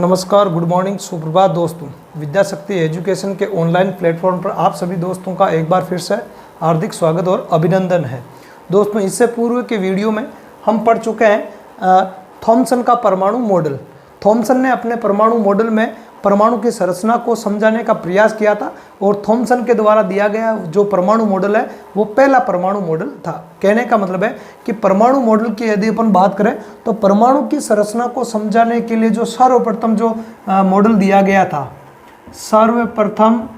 नमस्कार, good morning, सुप्रभात दोस्तों। विद्या शक्ति एजुकेशन के ऑनलाइन प्लेटफॉर्म पर आप सभी दोस्तों का एक बार फिर से हार्दिक स्वागत और अभिनंदन है। दोस्तों, इससे पूर्व के वीडियो में हम पढ़ चुके हैं थॉमसन का परमाणु मॉडल। थॉमसन ने अपने परमाणु मॉडल में परमाणु की संरचना को समझाने का प्रयास किया था और थॉमसन के द्वारा दिया गया जो परमाणु मॉडल है वो पहला परमाणु मॉडल था। कहने का मतलब है कि परमाणु मॉडल की यदि अपन बात करें तो परमाणु की संरचना को समझाने के लिए जो सर्वप्रथम जो मॉडल दिया गया था, सर्वप्रथम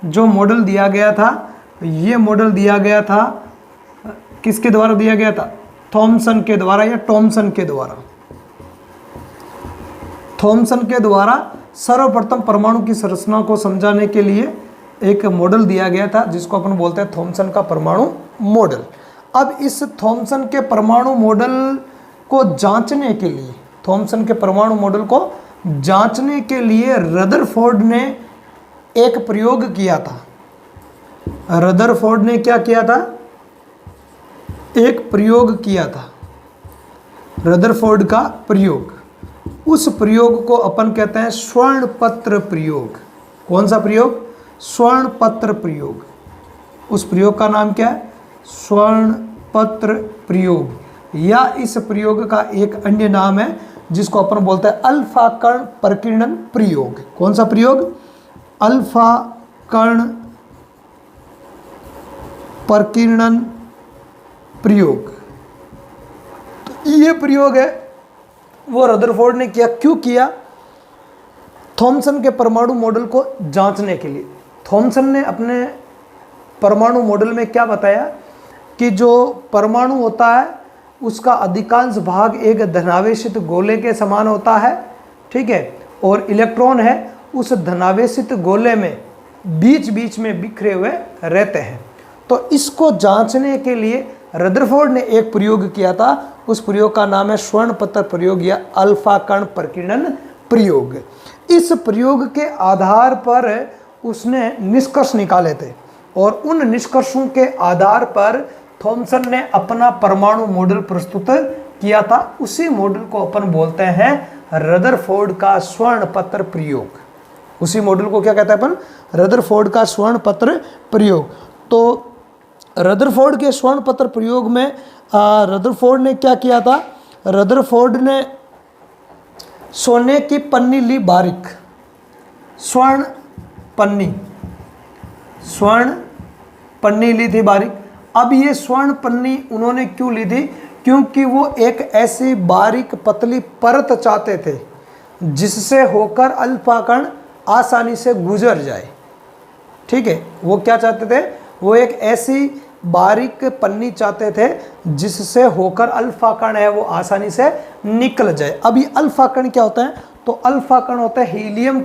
जो मॉडल दिया गया था, ये मॉडल दिया गया था किसके द्वारा दिया गया था? थॉमसन के द्वारा या टॉमसन के द्वारा। थॉमसन के द्वारा सर्वप्रथम परमाणु की संरचना को समझाने के लिए एक मॉडल दिया गया था जिसको अपन बोलते हैं थॉमसन का परमाणु मॉडल। अब इस थॉमसन के परमाणु मॉडल को जांचने के लिए, थॉमसन के परमाणु मॉडल को जांचने के लिए रदरफोर्ड ने एक प्रयोग किया था। रदरफोर्ड ने क्या किया था? एक प्रयोग किया था, रदरफोर्ड का प्रयोग। उस प्रयोग को अपन कहते हैं स्वर्ण पत्र प्रयोग। कौन सा प्रयोग? स्वर्ण पत्र प्रयोग। उस प्रयोग का नाम क्या है? स्वर्ण पत्र प्रयोग। या इस प्रयोग का एक अन्य नाम है जिसको अपन बोलते हैं अल्फा कण प्रकीर्णन प्रयोग। कौन सा प्रयोग? अल्फा कण प्रकीर्णन प्रयोग। तो ये प्रयोग है वो रदरफोर्ड ने किया। क्यों किया? थॉमसन के परमाणु मॉडल को जांचने के लिए। थॉमसन ने अपने परमाणु मॉडल में क्या बताया कि जो परमाणु होता है उसका अधिकांश भाग एक धनावेशित गोले के समान होता है, ठीक है, और इलेक्ट्रॉन है उस धनावेशित गोले में बीच बीच में बिखरे हुए रहते हैं। तो इसको जांचने के लिए रदरफोर्ड ने एक प्रयोग किया था। उस प्रयोग का नाम है स्वर्ण पत्र प्रयोग या अल्फा कण प्रकीर्णन प्रयोग। इस प्रयोग के आधार पर उसने निष्कर्ष निकाले थे और उन निष्कर्षों के आधार पर थॉमसन ने अपना परमाणु मॉडल प्रस्तुत किया था। उसी मॉडल को अपन बोलते हैं रदरफोर्ड का स्वर्ण पत्र प्रयोग। उसी मॉडल को क्या कहते हैं अपन? रदरफोर्ड का स्वर्ण पत्र प्रयोग। तो रदरफोर्ड के स्वर्ण पत्र प्रयोग में रदरफोर्ड ने क्या किया था? रदरफोर्ड ने सोने की पन्नी ली बारीक, स्वर्ण पन्नी ली थी बारीक। अब ये स्वर्ण पन्नी उन्होंने क्यों ली थी? क्योंकि वो एक ऐसी बारीक पतली परत चाहते थे जिससे होकर अल्फा कण आसानी से गुजर जाए, ठीक है। वो क्या चाहते थे? वो एक ऐसी बारीक पन्नी चाहते थे जिससे होकर अल्फा कण है वो आसानी से निकल जाए। अब ये अल्फा कण क्या होता है? तो अल्फा कण होता है हीलियम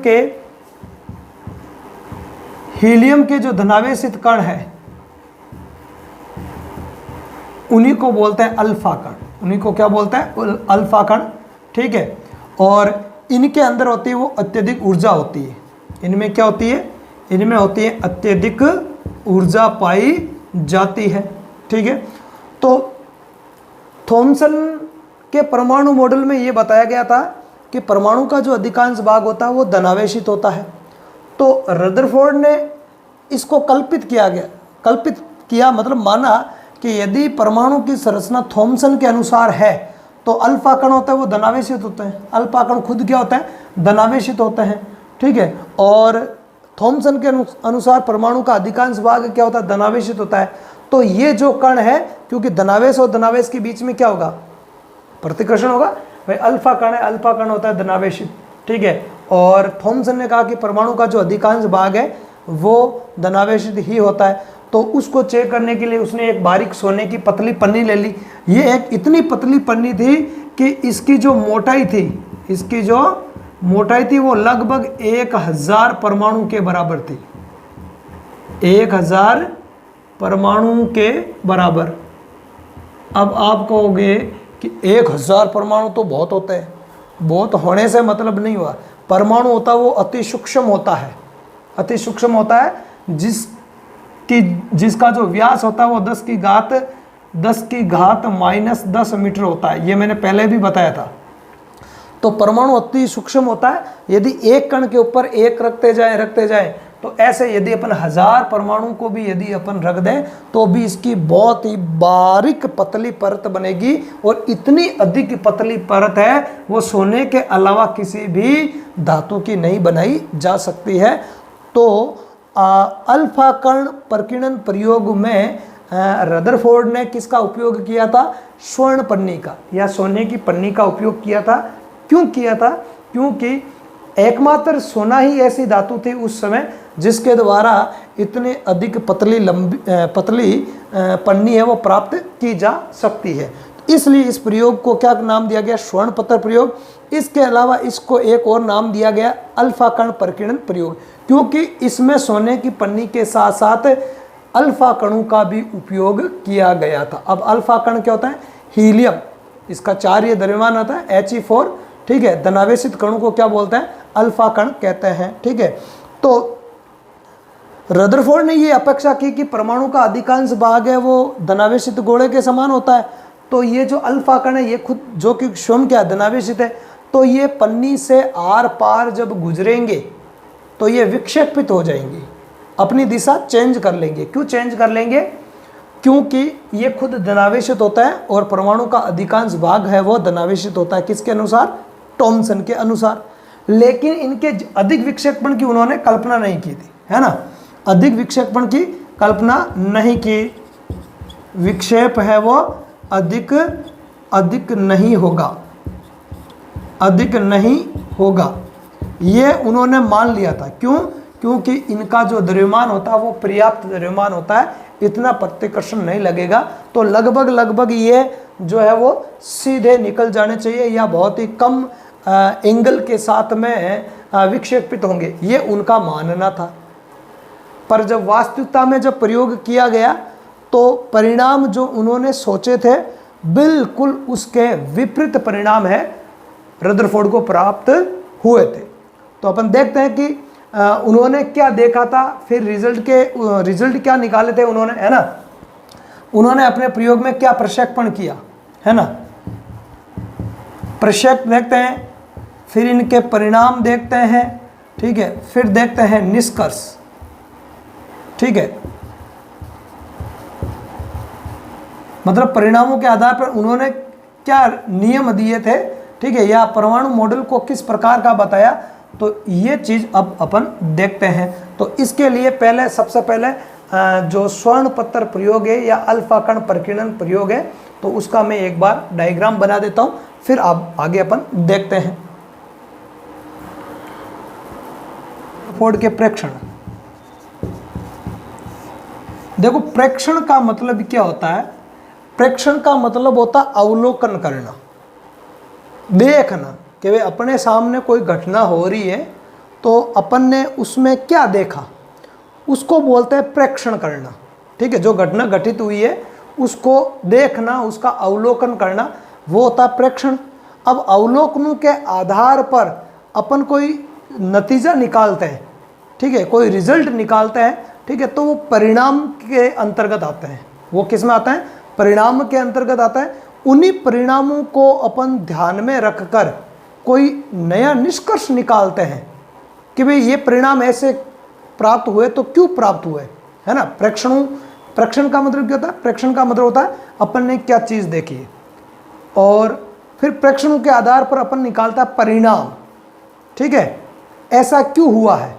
के जो धनावेशित कण है उन्हीं को बोलते हैं अल्फा कण। उन्हीं को क्या बोलते हैं? अल्फा कण, ठीक है। और इनके अंदर होती है वो अत्यधिक ऊर्जा होती है। इनमें क्या होती है? इनमें होती है अत्यधिक ऊर्जा पाई जाती है, ठीक है। तो थॉमसन के परमाणु मॉडल में ये बताया गया था कि परमाणु का जो अधिकांश भाग होता है वो धनावेशित होता है। तो रदरफोर्ड ने इसको कल्पित किया, मतलब माना कि यदि परमाणु की संरचना थॉमसन के अनुसार है तो अल्फा कण होता है वो धनावेशित होते हैं। अल्फा कण खुद क्या होता है? धनावेशित होते हैं, ठीक है। और थॉमसन के अनुसार परमाणु का अधिकांश भाग क्या होता है? धनावेशित होता है। तो ये जो कण है, क्योंकि धनावेश और धनावेश के बीच में क्या होगा? प्रतिकर्षण होगा। भाई अल्फा कण है, अल्फा कण होता है धनावेशित, ठीक है। और थॉमसन ने कहा कि परमाणु का जो अधिकांश भाग है वो धनावेशित ही होता है। तो उसको चेक करने के लिए उसने एक बारीक सोने की पतली पन्नी ले ली। ये एक इतनी पतली पन्नी थी कि इसकी जो मोटाई थी वो लगभग 1000 परमाणु के बराबर थी। 1000 परमाणु के बराबर। अब आप कहोगे कि 1000 परमाणु तो बहुत होते हैं। बहुत होने से मतलब नहीं हुआ। परमाणु होता है वो अति सूक्ष्म होता है, अति सूक्ष्म होता है जिसका जो व्यास होता है वो 10 की घात -10 मीटर होता है। ये मैंने पहले भी बताया था। तो परमाणु अति सूक्ष्म होता है। यदि एक कण के ऊपर एक रखते जाए तो ऐसे यदि अपन 1000 परमाणु को भी यदि अपन रख दें तो भी इसकी बहुत ही बारीक पतली परत बनेगी, और इतनी अधिक पतली परत है वो सोने के अलावा किसी भी धातु की नहीं बनाई जा सकती है। तो अल्फा कण प्रकीर्णन प्रयोग में रदरफोर्ड ने किसका उपयोग किया था? स्वर्ण पन्नी का या सोने की पन्नी का उपयोग किया था। क्यों किया था? क्योंकि एकमात्र सोना ही ऐसी धातु थी उस समय जिसके द्वारा इतनी अधिक पतली पन्नी है वो प्राप्त की जा सकती है। इसलिए इस प्रयोग को क्या नाम दिया गया? स्वर्ण पत्थर प्रयोग। इसके अलावा इसको एक और नाम दिया गया अल्फा कण प्रकीर्णन प्रयोग, क्योंकि इसमें सोने की पन्नी के साथ साथ अल्फा कणों का भी उपयोग किया गया था। अब अल्फा कण क्या होता है? हीलियम, इसका चार्य द्रव्यमान आता है He4, ठीक है। धनावेशित कणों को क्या बोलते हैं? अल्फा कण कहते हैं, ठीक है। तो रदरफोर्ड ने ये अपेक्षा की कि परमाणु का अधिकांश भाग है वो धनावेशित गोले के समान होता है, तो ये जो अल्फा कण है ये खुद जो कि स्वयं क्या धनावेशित है, तो ये पन्नी से आर पार जब गुजरेंगे तो ये विक्षेपित हो जाएंगे, अपनी दिशा चेंज कर लेंगे। क्यों चेंज कर लेंगे? क्योंकि ये खुद धनावेशित होता है और परमाणु का अधिकांश भाग है वो धनावेशित होता है। किसके अनुसार? थॉमसन के अनुसार। लेकिन इनके अधिक विक्षेपण की उन्होंने कल्पना नहीं की थी, है ना। अधिक विक्षेपण की कल्पना नहीं की, विक्षेप है वो अधिक नहीं होगा, अधिक नहीं होगा, ये उन्होंने मान लिया था। क्यों? क्योंकि इनका जो द्रव्यमान होता है वो पर्याप्त द्रव्यमान होता है, इतना प्रतिकर्षण नहीं लगेगा, तो लगभग ये जो है वो सीधे निकल जाने चाहिए या बहुत ही कम एंगल के साथ में विक्षेपित होंगे, ये उनका मानना था। पर जब वास्तविकता में जब प्रयोग किया गया तो परिणाम जो उन्होंने सोचे थे बिल्कुल उसके विपरीत परिणाम है रदरफोर्ड को प्राप्त हुए थे। तो अपन देखते हैं कि उन्होंने क्या देखा था, फिर रिजल्ट क्या निकाले थे उन्होंने, है ना। उन्होंने अपने प्रयोग में क्या प्रक्षेपण किया, है ना। प्रक्षेप देखते हैं, फिर इनके परिणाम देखते हैं, ठीक है, फिर देखते हैं निष्कर्ष, ठीक है। मतलब परिणामों के आधार पर उन्होंने क्या नियम दिए थे, ठीक है, या परमाणु मॉडल को किस प्रकार का बताया, तो ये चीज़ अब अपन देखते हैं। तो इसके लिए सबसे पहले जो स्वर्ण पत्थर प्रयोग है या अल्फा कण प्रकीर्णन प्रयोग है, तो उसका मैं एक बार डायग्राम बना देता हूँ, फिर आप आगे अपन देखते हैं। फोर्ड के प्रेक्षण, देखो प्रेक्षण का मतलब क्या होता है? प्रेक्षण का मतलब होता अवलोकन करना, देखना कि वे अपने सामने कोई घटना हो रही है तो अपन ने उसमें क्या देखा, उसको बोलते हैं प्रेक्षण करना, ठीक है। जो घटना घटित हुई है उसको देखना, उसका अवलोकन करना, वो होता है प्रेक्षण। अब अवलोकनों के आधार पर अपन कोई नतीजा निकालते हैं, ठीक है, कोई रिजल्ट निकालते हैं, ठीक है, तो वो परिणाम के अंतर्गत आते हैं। वो किस में आता है? परिणाम के अंतर्गत आता है। उन्हीं परिणामों को अपन ध्यान में रखकर कोई नया निष्कर्ष निकालते हैं कि भाई ये परिणाम ऐसे प्राप्त हुए तो क्यों प्राप्त हुए, है ना। प्रेक्षण का मतलब क्या होता है? प्रेक्षण का मतलब होता है अपन ने क्या चीज़ देखी है और फिर प्रेक्षणों के आधार पर अपन निकालता है परिणाम, ठीक है, ऐसा क्यों हुआ है,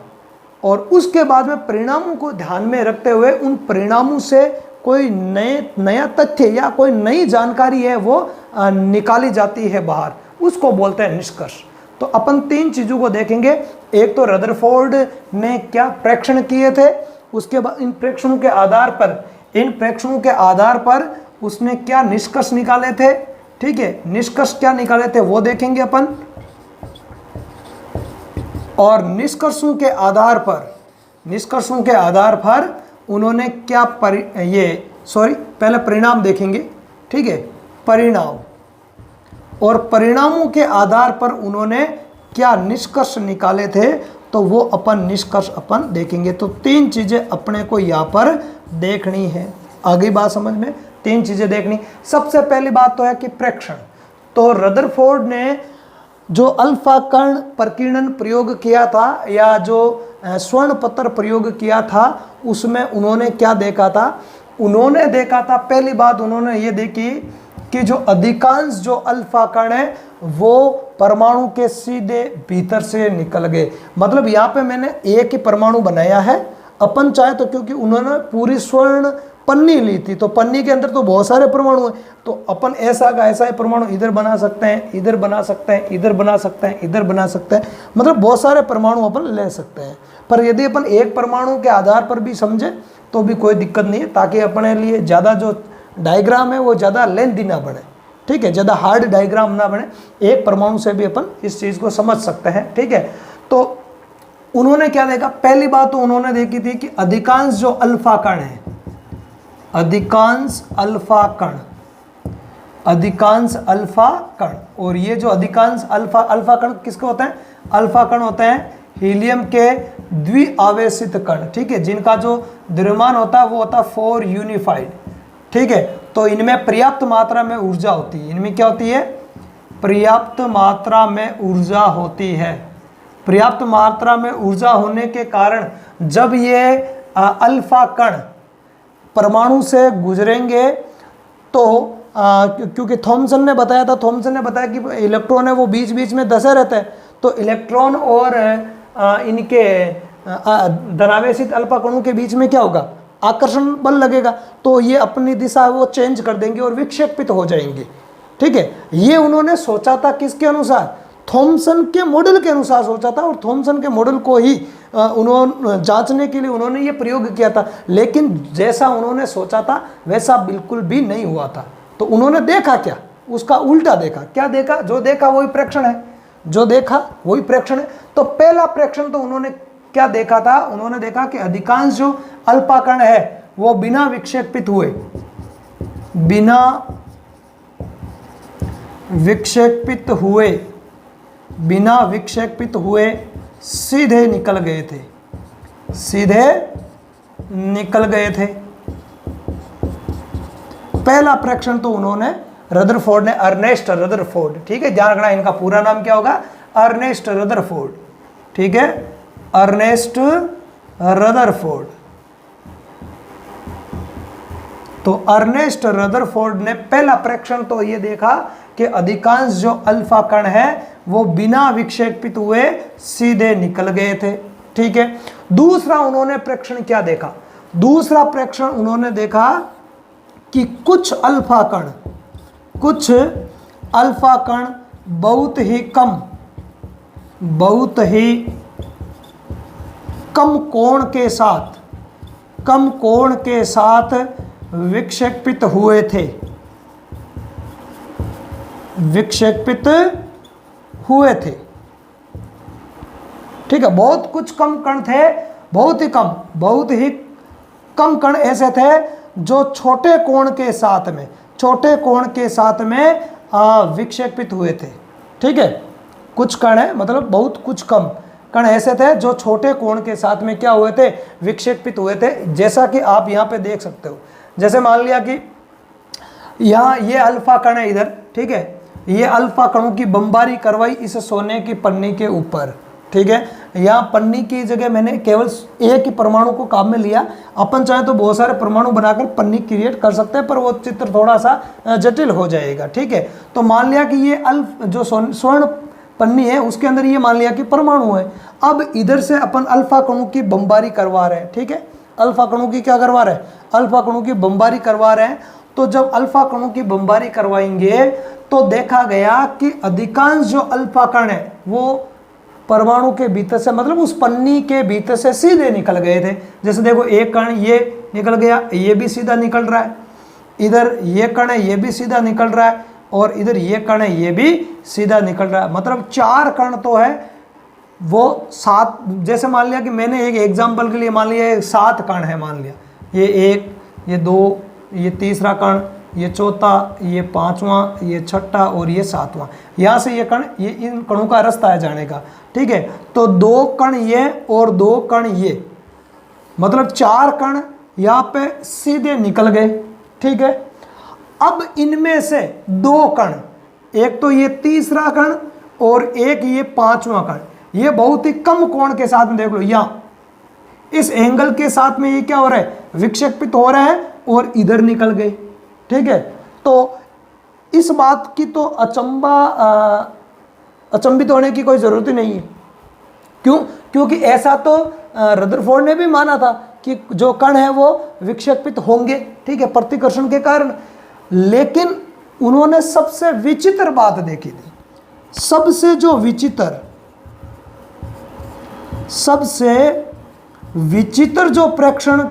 और उसके बाद में परिणामों को ध्यान में रखते हुए उन परिणामों से कोई नया तथ्य या कोई नई जानकारी है वो निकाली जाती है बाहर, उसको बोलते हैं निष्कर्ष। तो अपन तीन चीज़ों को देखेंगे। एक तो रदरफोर्ड ने क्या प्रेक्षण किए थे, उसके बाद इन प्रेक्षणों के आधार पर उसने क्या निष्कर्ष निकाले थे, ठीक है, निष्कर्ष क्या निकाले थे वो देखेंगे अपन। और निष्कर्षों के आधार पर उन्होंने क्या पहले परिणाम देखेंगे, ठीक है, परिणाम, और परिणामों के आधार पर उन्होंने क्या निष्कर्ष निकाले थे, तो वो अपन निष्कर्ष अपन देखेंगे। तो तीन चीज़ें अपने को यहाँ पर देखनी है। आगे बात समझ में, तीन चीज़ें देखनी। सबसे पहली बात तो है कि प्रेक्षण। तो रदरफोर्ड ने जो अल्फा कण प्रकीर्णन प्रयोग किया था या जो स्वर्ण पत्र प्रयोग किया था उसमें उन्होंने क्या देखा था? उन्होंने देखा था, पहली बात उन्होंने ये देखी कि जो अधिकांश जो अल्फा कण है वो परमाणु के सीधे भीतर से निकल गए। मतलब यहाँ पे मैंने एक ही परमाणु बनाया है, अपन चाहे तो, क्योंकि उन्होंने पूरी स्वर्ण पन्नी ली थी तो पन्नी के अंदर तो बहुत सारे परमाणु हैं, तो अपन ऐसा का ऐसा ही परमाणु इधर बना सकते हैं, इधर बना सकते हैं, इधर बना सकते हैं, इधर बना सकते हैं, मतलब बहुत सारे परमाणु अपन ले सकते हैं। पर यदि अपन एक परमाणु के आधार पर भी समझे तो भी कोई दिक्कत नहीं है, ताकि अपने लिए ज़्यादा जो डायग्राम है वो ज़्यादा लेंथी ना बने, ठीक है, ज़्यादा हार्ड डायग्राम ना बने, एक परमाणु से भी अपन इस चीज़ को समझ सकते हैं, ठीक है। तो उन्होंने क्या देखा? पहली बात तो उन्होंने देखी थी कि अधिकांश जो अल्फा कण है, अधिकांश अल्फा कण, अधिकांश अल्फा कण, और ये जो अधिकांश अल्फा कण किसके होते हैं? अल्फा कण होते हैं हीलियम के द्विआवेशित कण, ठीक है, जिनका जो द्रव्यमान होता है वो होता है 4 यूनिफाइड, ठीक है। तो इनमें पर्याप्त मात्रा में ऊर्जा होती है, इनमें क्या होती है? पर्याप्त मात्रा में ऊर्जा होती है। पर्याप्त मात्रा में ऊर्जा होने के कारण जब ये अल्फा कण परमाणु से गुजरेंगे तो क्योंकि थॉमसन ने बताया कि इलेक्ट्रॉन है वो बीच बीच में धसे रहते हैं, तो इलेक्ट्रॉन और इनके धनावेशित अल्फा कणों के बीच में क्या होगा? आकर्षण बल लगेगा, तो ये अपनी दिशा वो चेंज कर देंगे और विक्षेपित हो जाएंगे, ठीक है। ये उन्होंने सोचा था किसके अनुसार? थॉमसन के मॉडल के अनुसार सोचा था, और थॉमसन के मॉडल को ही उन्होंने जांचने के लिए उन्होंने ये प्रयोग किया था, लेकिन जैसा उन्होंने सोचा था वैसा बिल्कुल भी नहीं हुआ था। तो उन्होंने देखा क्या? उसका उल्टा देखा। क्या देखा? जो देखा वही प्रेक्षण है, जो देखा वही प्रेक्षण है। तो पहला प्रेक्षण तो उन्होंने क्या देखा था? उन्होंने देखा कि अधिकांश जो अल्फा कण है वो बिना विक्षेपित हुए, बिना विक्षेपित हुए, बिना विक्षेपित हुए सीधे निकल गए थे, सीधे निकल गए थे। पहला प्रेक्षण तो उन्होंने रदरफोर्ड ने, अर्नेस्ट रदरफोर्ड, ठीक है, ध्यान रखना इनका पूरा नाम क्या होगा? अर्नेस्ट रदरफोर्ड, ठीक है, अर्नेस्ट रदरफोर्ड। तो अर्नेस्ट रदरफोर्ड ने पहला प्रेक्षण तो ये देखा कि अधिकांश जो अल्फा कण है वो बिना विक्षेपित हुए सीधे निकल गए थे, ठीक है। दूसरा उन्होंने प्रेक्षण क्या देखा? दूसरा प्रेक्षण उन्होंने देखा कि कुछ अल्फा कण बहुत ही कम कोण के साथ विक्षेपित हुए थे, विक्षेपित हुए थे, ठीक है। बहुत कुछ कम कण थे, बहुत ही कम कण ऐसे थे जो छोटे कोण के साथ में विक्षेपित हुए थे, ठीक है। कुछ कण है मतलब बहुत कुछ कम कण ऐसे थे जो छोटे कोण के साथ में क्या हुए थे? विक्षेपित हुए थे। जैसा कि आप यहाँ पे देख सकते हो, जैसे मान लिया कि यहाँ ये अल्फा कण है इधर, ठीक है, ये अल्फा कणों की बमबारी करवाई इस सोने की पन्नी के ऊपर, ठीक है। यहाँ पन्नी की जगह मैंने केवल एक ही परमाणु को काम में लिया। अपन चाहे तो बहुत सारे परमाणु बनाकर पन्नी क्रिएट कर सकते हैं, पर वो चित्र थोड़ा सा जटिल हो जाएगा, ठीक है। तो मान लिया कि ये जो स्वर्ण पन्नी है उसके अंदर ये मान लिया कि परमाणु है। अब इधर से अपन अल्फा कणों की बमबारी करवा रहे हैं, ठीक है, अल्फा कणों की क्या करवा रहे हैं? अल्फा कणों की बमबारी करवा रहे हैं। तो जब अल्फा कणों की बमबारी करवाएंगे तो देखा गया कि अधिकांश जो अल्फा कण है वो परमाणु के भीतर से, मतलब उस पन्नी के भीतर से सीधे निकल गए थे। जैसे देखो एक कण ये निकल गया, ये भी सीधा निकल रहा है, इधर ये कण है ये भी सीधा निकल रहा है, और इधर ये कण है ये भी सीधा निकल रहा है। मतलब 4 कण तो है वो 7, जैसे मान लिया कि मैंने एक एग्जाम्पल के लिए मान लिया 7 कण है, मान लिया ये 1, ये 2, ये तीसरा कण, ये चौथा, ये 5वां, ये छठा और ये 7वां। यहाँ से ये कण, ये इन कणों का रास्ता है जाने का, ठीक है। तो 2 कण ये और 2 कण ये, मतलब 4 कण यहाँ पे सीधे निकल गए, ठीक है। अब इनमें से 2 कण, एक तो ये तीसरा कण और एक ये पांचवा कण, ये बहुत ही कम कोण के साथ में देख लो, यहां इस एंगल के साथ में ये क्या हो रहा है, विक्षेपित हो रहा है और इधर निकल गए। ठीक है, तो इस बात की तो अचंभित होने की कोई जरूरत ही नहीं है। क्यों? क्योंकि ऐसा तो रदरफोर्ड ने भी माना था कि जो कण है वो विक्षेपित होंगे, ठीक है, प्रतिकर्षण के कारण। लेकिन उन्होंने सबसे विचित्र बात देखी थी, सबसे विचित्र जो प्रेक्षण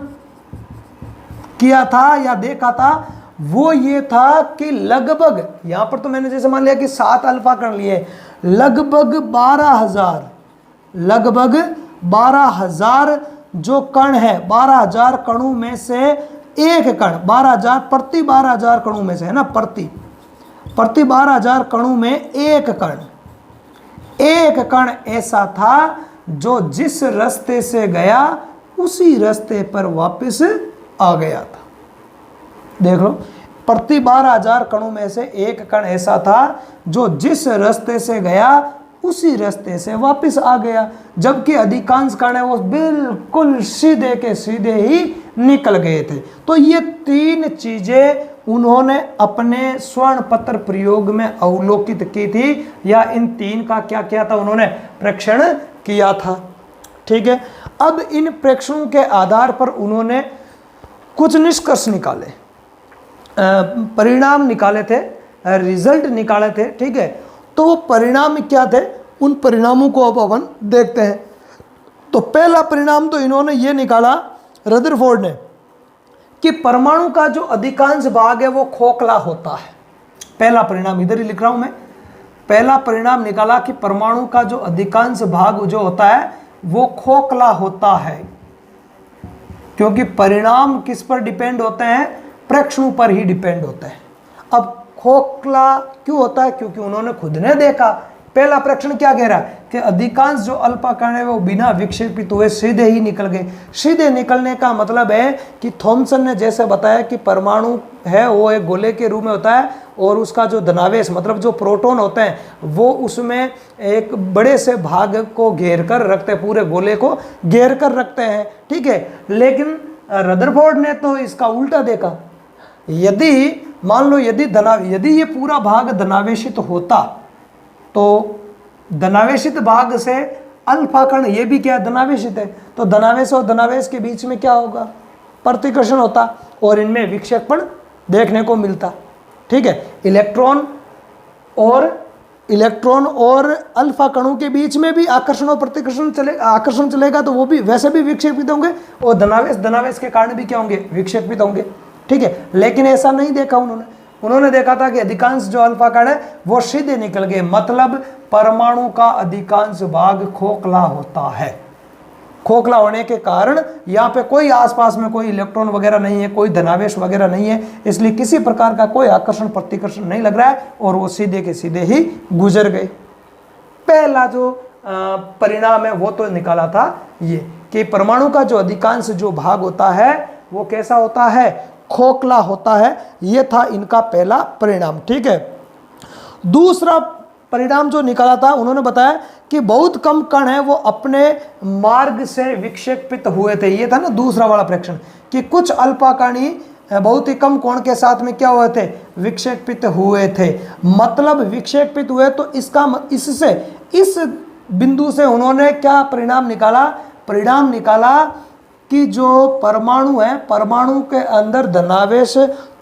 किया था या देखा था वो ये था कि लगभग, यहां पर तो मैंने जैसे मान लिया कि 7 अल्फा कण लिए, लगभग 12,000 जो कण है, 12,000 कणों में से एक कण, 12,000 प्रति 12,000 कणों में से है ना, प्रति 12,000 कणों में एक कण ऐसा था जो जिस रास्ते से गया उसी रास्ते पर वापस आ गया था। देख लो, प्रति 12,000 कणों में से एक कण ऐसा था जो जिस रास्ते से गया उसी रास्ते से वापस आ गया, जबकि अधिकांश कण है वो बिल्कुल सीधे के सीधे ही निकल गए थे। तो ये 3 चीजें उन्होंने अपने स्वर्ण पत्र प्रयोग में अवलोकित की थी, या इन 3 का क्या किया था, उन्होंने प्रेक्षण किया था। ठीक है, अब इन प्रेक्षणों के आधार पर उन्होंने कुछ निष्कर्ष निकाले, परिणाम निकाले थे, रिजल्ट निकाले थे। ठीक है, तो वो परिणाम क्या थे, उन परिणामों को अब अपन देखते हैं। तो पहला परिणाम तो इन्होंने ये निकाला रदरफोर्ड ने कि परमाणु का जो अधिकांश भाग है वो खोखला होता है। पहला परिणाम इधर ही लिख रहा हूं मैं, पहला परिणाम निकाला कि परमाणु का जो अधिकांश भाग जो होता है वो खोखला होता है। क्योंकि परिणाम किस पर डिपेंड होते हैं, प्रेक्षणों पर ही डिपेंड होते हैं। अब खोखला क्यों होता है, क्योंकि उन्होंने खुद ने देखा। पहला प्रेक्षण क्या कह रहा है कि अधिकांश जो अल्फा कण है वो बिना विक्षेपित हुए सीधे ही निकल गए। सीधे निकलने का मतलब है कि थॉमसन ने जैसे बताया कि परमाणु है वो एक गोले के रूप में होता है, और उसका जो धनावेश मतलब जो प्रोटॉन होते हैं वो उसमें एक बड़े से भाग को घेर कर रखते हैं, पूरे गोले को घेर कर रखते हैं। ठीक है, लेकिन रदरफोर्ड ने तो इसका उल्टा देखा। यदि मान लो यदि ये पूरा भाग धनावेशित होता तो धनावेशित भाग से अल्फा कण ये भी क्या धनावेशित है, तो धनावेश और धनावेश के बीच में क्या होगा, प्रतिकर्षण होता और इनमें विक्षेपण देखने को मिलता। ठीक है, इलेक्ट्रॉन और अल्फा कणों के बीच में भी आकर्षण और प्रतिकर्षण आकर्षण चलेगा तो वो भी वैसे भी विक्षेपित होंगे, और धनावेश के कारण भी क्या होंगे, विक्षेपित होंगे। ठीक है, लेकिन ऐसा नहीं देखा उन्होंने देखा था कि अधिकांश जो अल्फा कण है वो सीधे निकल गए, मतलब परमाणु का अधिकांश भाग खोखला होता है। खोखला होने के कारण यहाँ पे कोई आसपास में कोई इलेक्ट्रॉन वगैरह नहीं है, कोई धनावेश वगैरह नहीं है, इसलिए किसी प्रकार का कोई आकर्षण प्रतिकर्षण नहीं लग रहा है और वो सीधे के सीधे ही गुजर गए। पहला जो परिणाम है वो तो निकाला था ये कि परमाणु का जो अधिकांश जो भाग होता है वो कैसा होता है, खोखला होता है। ये था इनका पहला परिणाम। ठीक है, दूसरा परिणाम जो निकाला था उन्होंने बताया कि बहुत कम कण है वो अपने मार्ग से विक्षेपित हुए थे। ये था ना दूसरा वाला प्रेक्षण कि कुछ अल्फा कण ही बहुत ही कम कोण के साथ में क्या हुए थे, विक्षेपित हुए थे। मतलब विक्षेपित हुए तो इससे इस बिंदु से उन्होंने क्या परिणाम निकाला कि जो परमाणु है, परमाणु के अंदर धनावेश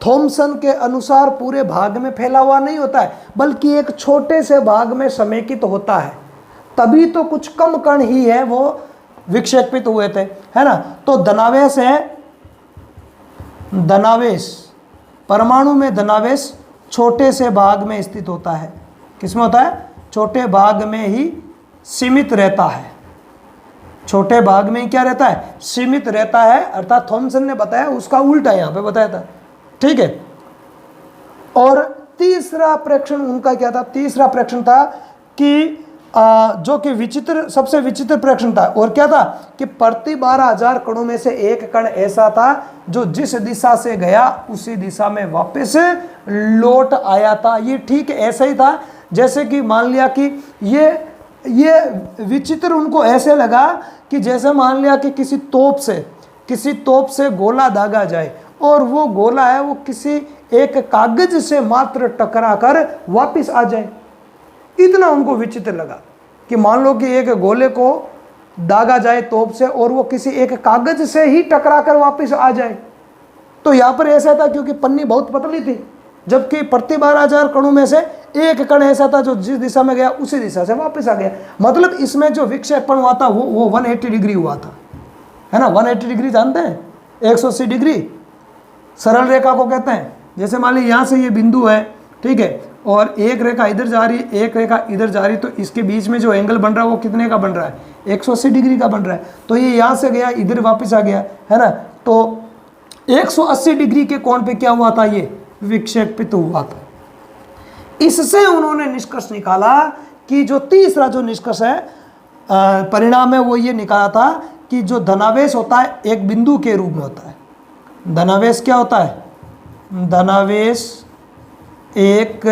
थॉमसन के अनुसार पूरे भाग में फैला हुआ नहीं होता है, बल्कि एक छोटे से भाग में समेकित होता है। तभी तो कुछ कम कण ही है वो विक्षेपित हुए थे, है ना। तो धनावेश है, परमाणु में धनावेश छोटे से भाग में स्थित होता है। किसमें होता है, छोटे भाग में ही सीमित रहता है। छोटे भाग में क्या रहता है, सीमित रहता है। अर्थात थॉमसन ने बताया उसका उल्टा यहाँ पे बताया था। ठीक है, और तीसरा प्रेक्षण उनका क्या था, तीसरा प्रेक्षण था कि जो कि सबसे विचित्र प्रेक्षण था, और क्या था कि प्रति 12,000 कणों में से एक कण ऐसा था जो जिस दिशा से गया उसी दिशा में वापस लौट आया था। ये ठीक ऐसा ही था जैसे कि मान लिया कि ये विचित्र उनको ऐसे लगा कि जैसे मान लिया कि किसी तोप से गोला दागा जाए और वो गोला है वो किसी एक कागज से मात्र टकरा कर वापिस आ जाए। इतना उनको विचित्र लगा कि मान लो कि एक गोले को दागा जाए तोप से और वो किसी एक कागज से ही टकरा कर वापिस आ जाए। तो यहाँ पर ऐसा था क्योंकि पन्नी बहुत पतली थी, जबकि प्रति 12,000 कणों में से एक कण ऐसा था जो जिस दिशा में गया उसी दिशा से वापस आ गया। मतलब इसमें जो विक्षेपण हुआ था वो 180 डिग्री हुआ था, है ना। 180 डिग्री जानते हैं, 180 डिग्री सरल रेखा को कहते हैं। जैसे मान लीजिए यहाँ से ये बिंदु है, ठीक है, और एक रेखा इधर जा रही है, एक रेखा इधर जा रही है, तो इसके बीच में जो एंगल बन रहा है वो कितने का बन रहा है, 180 डिग्री का बन रहा है। तो ये यहाँ से गया इधर वापस आ गया, है ना। तो 180 डिग्री के कोण पे क्या हुआ था, ये विक्षेपित हुआ था। इससे उन्होंने निष्कर्ष निकाला कि जो तीसरा जो निष्कर्ष है परिणाम है वो ये निकाला था कि जो धनावेश होता है एक बिंदु के रूप में होता है। धनावेश क्या होता है, धनावेश एक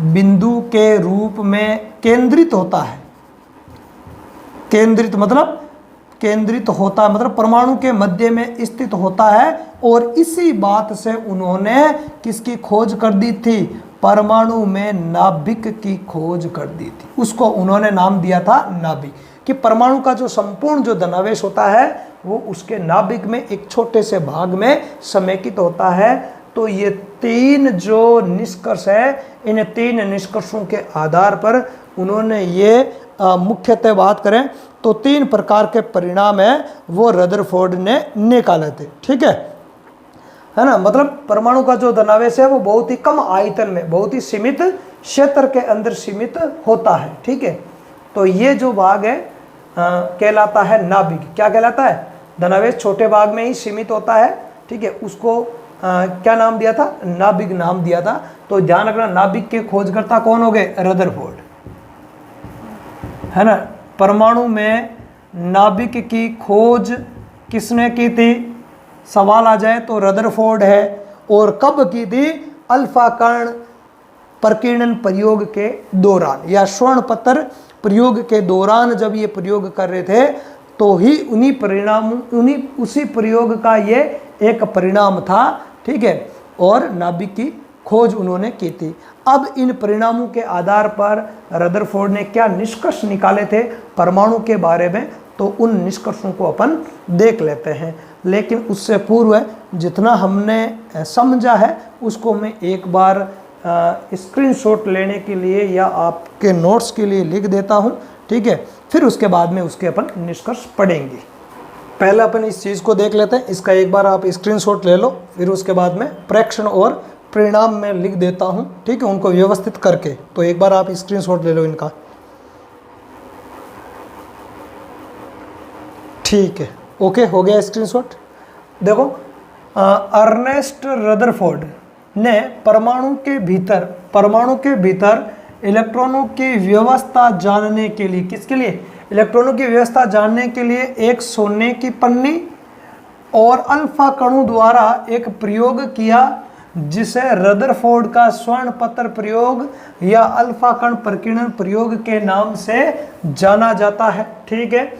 बिंदु के रूप में केंद्रित होता है। केंद्रित मतलब केंद्रित होता है मतलब परमाणु के मध्य में स्थित होता है। और इसी बात से उन्होंने किसकी खोज कर दी थी, परमाणु में नाभिक की खोज कर दी थी। उसको उन्होंने नाम दिया था नाभिक, कि परमाणु का जो संपूर्ण जो धनावेश होता है वो उसके नाभिक में एक छोटे से भाग में समेकित होता है। तो ये 3 जो निष्कर्ष है, इन 3 निष्कर्षों के आधार पर उन्होंने ये मुख्यतः बात करें तो 3 प्रकार के परिणाम है वो रदरफोर्ड ने निकाले थे, ठीक है ना। मतलब परमाणु का जो धनावेश है वो बहुत ही कम आयतन में, बहुत ही सीमित क्षेत्र के अंदर सीमित होता है, ठीक है। तो ये जो भाग है कहलाता है नाभिक। क्या कहलाता है, धनावेश छोटे भाग में ही सीमित होता है, ठीक है। उसको क्या नाम दिया था, नाभिक नाम दिया था। तो ध्यान रखना, नाभिक के खोजकर्ता कौन हो गए, रदरफोर्ड, है ना। परमाणु में नाभिक की खोज किसने की थी, सवाल आ जाए तो रदरफोर्ड है। और कब की थी, अल्फा कण प्रकीर्णन प्रयोग के दौरान या स्वर्ण पत्र प्रयोग के दौरान जब ये प्रयोग कर रहे थे तो ही उसी प्रयोग का ये एक परिणाम था, ठीक है। और नाभिक की खोज उन्होंने की थी। अब इन परिणामों के आधार पर रदरफोर्ड ने क्या निष्कर्ष निकाले थे परमाणु के बारे में, तो उन निष्कर्षों को अपन देख लेते हैं। लेकिन उससे पूर्व जितना हमने समझा है उसको मैं एक बार स्क्रीनशॉट लेने के लिए या आपके नोट्स के लिए लिख देता हूं, ठीक है। फिर उसके बाद में उसके अपन निष्कर्ष पढ़ेंगे। पहले अपन इस चीज़ को देख लेते हैं, इसका एक बार आप स्क्रीनशॉट ले लो, फिर उसके बाद में प्रेक्षण और परिणाम में लिख देता हूं, ठीक है, उनको व्यवस्थित करके। तो एक बार आप स्क्रीनशॉट ले लो इनका, ठीक है। ओके, हो गया स्क्रीनशॉट। देखो, अर्नेस्ट रदरफोर्ड ने परमाणु के भीतर इलेक्ट्रॉनों की व्यवस्था जानने के लिए, किसके लिए, इलेक्ट्रॉनों की व्यवस्था जानने के लिए एक सोने की पन्नी और अल्फा कणों द्वारा एक प्रयोग किया जिसे रदरफोर्ड का स्वर्ण पत्र प्रयोग या अल्फा कण प्रकीर्णन प्रयोग के नाम से जाना जाता है, ठीक है।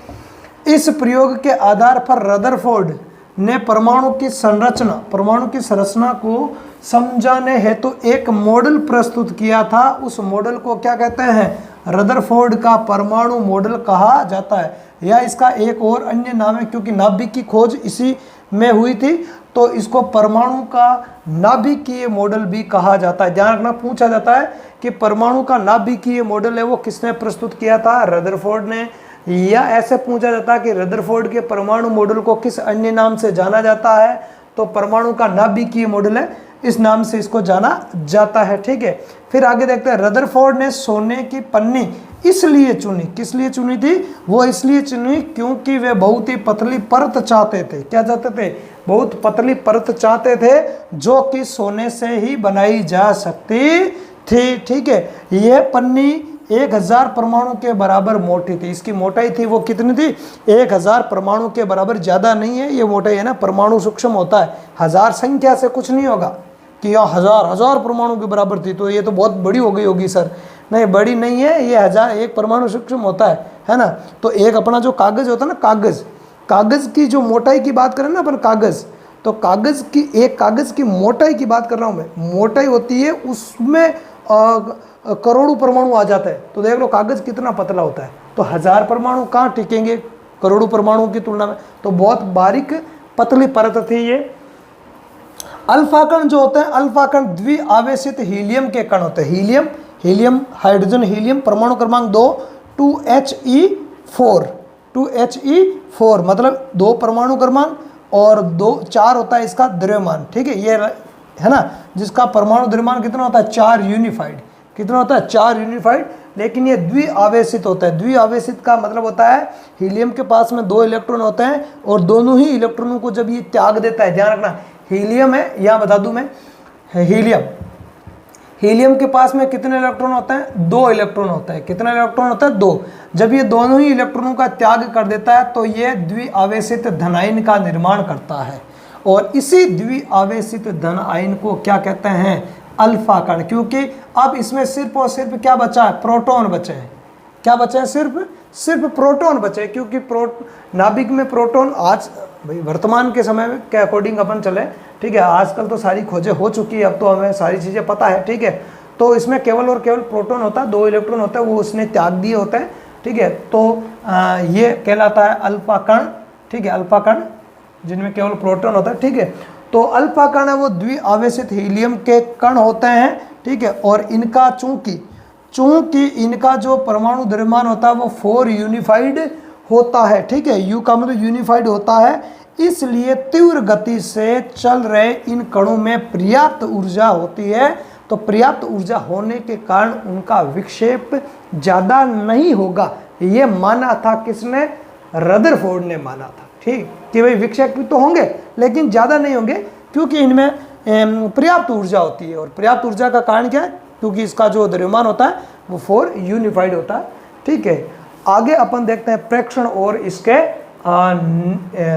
इस प्रयोग के आधार पर रदरफोर्ड ने परमाणु की संरचना को समझाने हेतु तो एक मॉडल प्रस्तुत किया था। उस मॉडल को क्या कहते हैं, रदरफोर्ड का परमाणु मॉडल कहा जाता है, या इसका एक और अन्य नाम है, क्योंकि नाभिक की खोज इसी में हुई थी तो इसको परमाणु का नाभिकीय मॉडल भी कहा जाता है। ध्यान रखना, पूछा जाता है कि परमाणु का नाभिकीय मॉडल है वो किसने प्रस्तुत किया था, रदरफोर्ड ने। या ऐसे पूछा जाता है कि रदरफोर्ड के परमाणु मॉडल को किस अन्य नाम से जाना जाता है, तो परमाणु का नाभिकीय मॉडल है, इस नाम से इसको जाना जाता है, ठीक है। फिर आगे देखते हैं, रदरफोर्ड ने सोने की पन्नी इसलिए चुनी, किस लिए चुनी थी, वो इसलिए चुनी क्योंकि वे बहुत ही पतली परत चाहते थे। क्या चाहते थे, बहुत पतली परत चाहते थे जो कि सोने से ही बनाई जा सकती थी, ठीक है। यह पन्नी 1000 परमाणु के बराबर मोटी थी। इसकी मोटाई थी वो कितनी थी, 1000 परमाणु के बराबर, ज़्यादा नहीं है ये मोटाई, है ना। परमाणु सूक्ष्म होता है, 1000 संख्या से कुछ नहीं होगा, कि यहाँ हजार परमाणु के बराबर थी, तो ये तो बहुत बड़ी हो गई होगी सर। नहीं, बड़ी नहीं है, ये 1000 एक परमाणु सूक्ष्म होता है ना। तो एक अपना जो कागज होता है ना, कागज की जो मोटाई की बात करें ना अपन, कागज, तो कागज की, एक कागज की मोटाई की बात कर रहा हूँ मैं, मोटाई होती है उसमें करोड़ों परमाणु आ जाता है। तो देख लो कागज कितना पतला होता है, तो 1000 परमाणु कहाँ टिकेंगे करोड़ों परमाणुओं की तुलना में। तो बहुत बारीक पतली परत थी ये। अल्फा कण जो होते हैं, अल्फा कण द्विआवेशित हीलियम के कण होते हैं। हीलियम हाइड्रोजन हीलियम परमाणु क्रमांक 2 2He4 मतलब 2 परमाणु क्रमांक और 4 होता है इसका द्रव्यमान। ठीक है, ये है ना, जिसका परमाणु द्रव्यमान कितना होता है 4 यूनिफाइड। कितना होता है 4 यूनिफाइड। लेकिन ये द्विआवेशित होता है। द्विआवेशित का मतलब होता है हीलियम के पास में 2 इलेक्ट्रॉन होते हैं और दोनों ही इलेक्ट्रॉनों को जब ये त्याग देता है, ध्यान रखना हीलियम है, यहाँ बता दूं मैं, हीलियम के पास में कितने इलेक्ट्रॉन होते हैं 2 इलेक्ट्रॉन होता है। कितने इलेक्ट्रॉन होता है 2। जब ये दोनों ही इलेक्ट्रॉनों का त्याग कर देता है तो ये द्विआवेशित धन आयन का निर्माण करता है, और इसी द्विआवेशित धन आयन को क्या कहते हैं अल्फा कण। क्योंकि अब इसमें सिर्फ और सिर्फ क्या बचा है, प्रोटॉन बचे हैं। क्या बचे हैं, सिर्फ प्रोटॉन बचे, क्योंकि नाभिक में प्रोटॉन आज भाई वर्तमान के समय के अकॉर्डिंग अपन चले, ठीक है, आजकल तो सारी खोजें हो चुकी है, अब तो हमें सारी चीज़ें पता है। ठीक है, तो इसमें केवल और केवल प्रोटॉन होता है, 2 इलेक्ट्रॉन होता है, वो उसने त्याग दिए होते हैं। ठीक है, तो ये कहलाता है अल्फा कण। ठीक है, अल्फा कण जिनमें केवल प्रोटॉन होता है। ठीक है, तो अल्फा कण है वो द्विआवेशित हीलियम के कण होते हैं। ठीक है, और इनका चूंकि इनका जो परमाणु द्रव्यमान होता है वो 4 यूनिफाइड होता है। ठीक है, यू का मतलब यूनिफाइड होता है, इसलिए तीव्र गति से चल रहे इन कणों में पर्याप्त ऊर्जा होती है। तो पर्याप्त ऊर्जा होने के कारण उनका विक्षेप ज़्यादा नहीं होगा, ये माना था किसने, रदरफोर्ड ने माना था। ठीक, कि भाई विक्षेप तो होंगे लेकिन ज़्यादा नहीं होंगे, क्योंकि इनमें पर्याप्त ऊर्जा होती है। और पर्याप्त ऊर्जा का कारण क्या है, क्योंकि इसका जो द्रव्यमान होता है वो 4 यूनिफाइड होता है। ठीक है, आगे अपन देखते हैं प्रेक्षण और इसके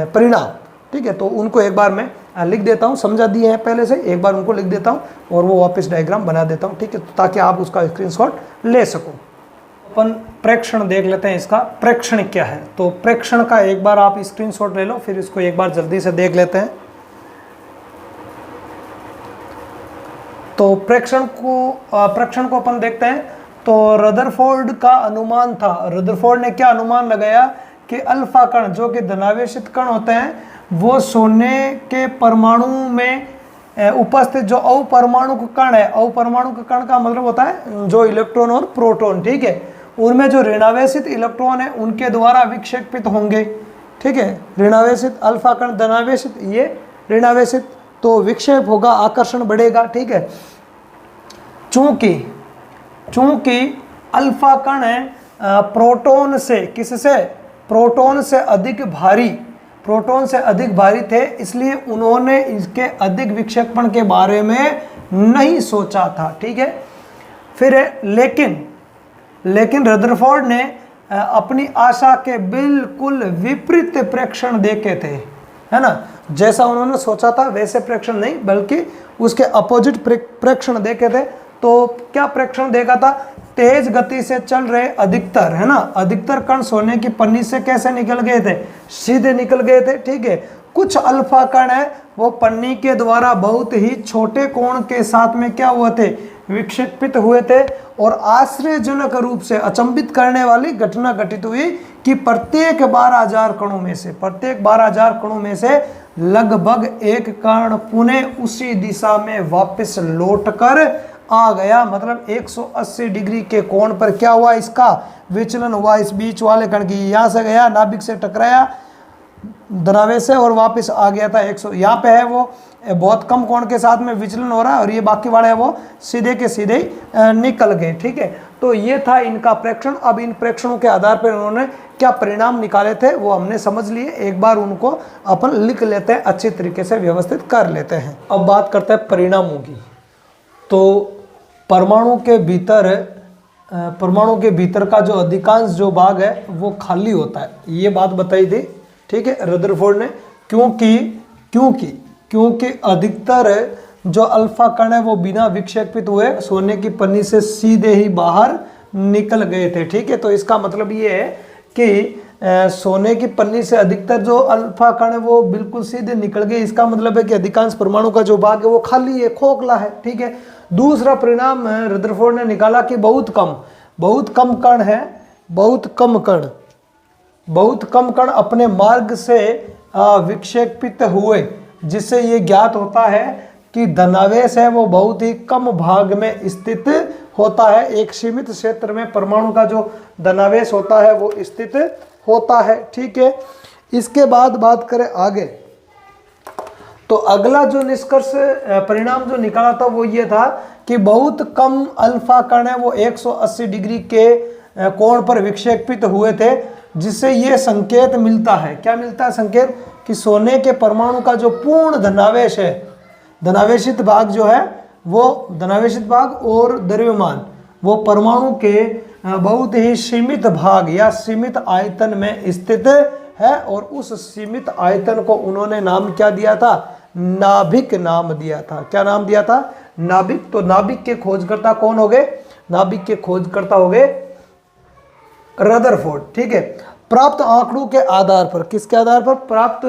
परिणाम। ठीक है, तो उनको एक बार मैं लिख देता हूँ, समझा दिए हैं पहले से, एक बार उनको लिख देता हूँ और वो वापस डायग्राम बना देता हूँ। ठीक है, ताकि आप उसका स्क्रीनशॉट ले सको। अपन प्रेक्षण देख लेते हैं, इसका प्रेक्षण क्या है। तो प्रेक्षण का एक बार आप स्क्रीनशॉट ले लो, फिर इसको एक बार जल्दी से देख लेते हैं। तो प्रेक्षण को अपन देखते हैं। तो रदरफोर्ड का अनुमान था, रदरफोर्ड ने क्या अनुमान लगाया कि अल्फा कण जो कि धनावेशित कण होते हैं वो सोने के परमाणु में उपस्थित जो अपरमाणु कण है, अपरमाणु कण का मतलब होता है जो इलेक्ट्रॉन और प्रोटॉन। ठीक है, उनमें जो ऋणावेशित इलेक्ट्रॉन है उनके द्वारा विक्षेपित होंगे। ठीक है, ऋणावेशित अल्फा कण धनावेशित, ये ऋणावेशित, तो विक्षेप होगा, आकर्षण बढ़ेगा। ठीक है, चूंकि अल्फा कण है प्रोटॉन से, किससे, प्रोटॉन से अधिक भारी थे, इसलिए उन्होंने इसके अधिक विक्षेपण के बारे में नहीं सोचा था। ठीक है, फिर लेकिन रदरफोर्ड ने अपनी आशा के बिल्कुल विपरीत प्रेक्षण देखे थे, है ना। जैसा उन्होंने सोचा था वैसे प्रेक्षण नहीं, बल्कि उसके अपोजिट प्रेक्षण देखे थे। तो क्या प्रेक्षण देखा था, तेज गति से चल रहे अधिकतर, है ना, अधिकतर कण सोने की पन्नी से कैसे निकल गए थे, सीधे निकल गए थे। ठीक है, कुछ अल्फा कण है वो पन्नी के द्वारा बहुत ही छोटे कोण के साथ में क्या हुए थे, विक्षेपित हुए थे। और आश्चर्यजनक रूप से अचंभित करने वाली घटना घटित हुई कि प्रत्येक 12,000 कणों में से लगभग एक कण पुनः उसी दिशा में वापस लौटकर आ गया। मतलब 180 डिग्री के कोण पर क्या हुआ, इसका विचलन हुआ। इस बीच वाले कण की यहाँ से गया, नाभिक से टकराया द्रव्य से और वापस आ गया था 100। यहाँ पे है वो बहुत कम कोण के साथ में विचलन हो रहा है, और ये बाकी वाले है वो सीधे के सीधे निकल गए। ठीक है, तो ये था इनका प्रेक्षण। अब इन प्रेक्षणों के आधार पर उन्होंने क्या परिणाम निकाले थे वो हमने समझ लिए, एक बार उनको अपन लिख लेते हैं, अच्छी तरीके से व्यवस्थित कर लेते हैं। अब बात करते हैं परिणामों की। तो परमाणु के भीतर का जो अधिकांश जो भाग है वो खाली होता है, ये बात बताई थी। ठीक है, रदरफोर्ड ने, क्योंकि अधिकतर जो अल्फा कण है वो बिना विक्षेपित हुए सोने की पन्नी से सीधे ही बाहर निकल गए थे। ठीक है, तो इसका मतलब ये है कि सोने की पन्नी से अधिकतर जो अल्फा कण है वो बिल्कुल सीधे निकल गए। इसका मतलब है कि अधिकांश परमाणु का जो भाग है वो खाली है, खोखला है। ठीक है, दूसरा परिणाम रदरफोर्ड ने निकाला कि बहुत कम कण है, बहुत कम कण अपने मार्ग से विक्षेपित हुए, जिससे ये ज्ञात होता है कि धनावेश है वो बहुत ही कम भाग में स्थित होता है। एक सीमित क्षेत्र में परमाणु का जो धनावेश होता है वो स्थित होता है। ठीक है, इसके बाद बात करें आगे, तो अगला जो निष्कर्ष परिणाम जो निकाला था वो ये था कि बहुत कम अल्फा कण है वो 180 डिग्री के कोण पर विक्षेपित हुए थे, जिससे ये संकेत मिलता है। क्या मिलता है संकेत? कि सोने के परमाणु का जो पूर्ण धनावेश है, धनावेशित भाग जो है वो धनावेशित भाग और द्रव्यमान वो परमाणु के बहुत ही सीमित भाग या सीमित आयतन में स्थित है, और उस सीमित आयतन को उन्होंने नाम क्या दिया था? नाभिक नाम दिया था। क्या नाम दिया था? नाभिक। तो नाभिक के खोजकर्ता कौन हो गए? नाभिक के खोजकर्ता हो गए रदरफोर्ड। ठीक है, प्राप्त आंकड़ों के आधार पर, किसके आधार पर? प्राप्त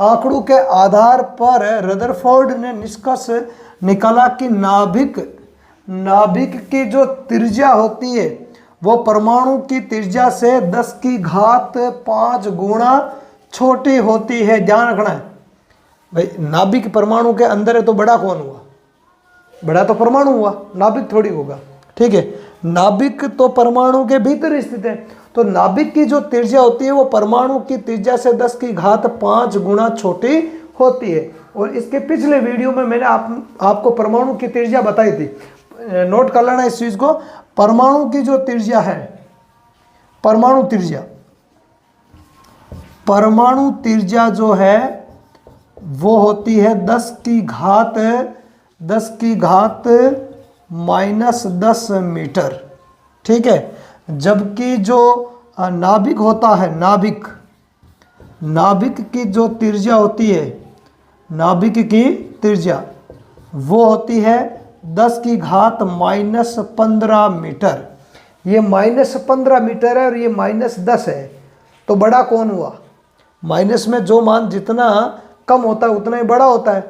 आंकड़ों के आधार पर रदरफोर्ड ने निष्कर्ष निकाला कि नाभिक की जो त्रिज्या होती है वो परमाणु की त्रिज्या से 10 की घात 5 गुना छोटी होती है। ध्यान रखना है भाई, नाभिक परमाणु के अंदर है तो बड़ा कौन हुआ? बड़ा तो परमाणु हुआ, नाभिक थोड़ी होगा। ठीक है, नाभिक तो परमाणु के भीतर स्थित है, तो नाभिक की जो त्रिज्या होती है वो परमाणु की त्रिज्या से 10 की घात 5 गुना छोटी होती है। और इसके पिछले वीडियो में मैंने आपको परमाणु की त्रिज्या बताई थी, नोट कर लेना इस चीज को। परमाणु की जो त्रिज्या है, परमाणु त्रिज्या जो है वो होती है 10 की घात -10 मीटर। ठीक है, जबकि जो नाभिक होता है, नाभिक की जो त्रिज्या होती है, नाभिक की त्रिज्या वो होती है 10 की घात -15 मीटर। ये -15 मीटर है और ये -10 है, तो बड़ा कौन हुआ? माइनस में जो मान जितना कम होता है उतना ही बड़ा होता है,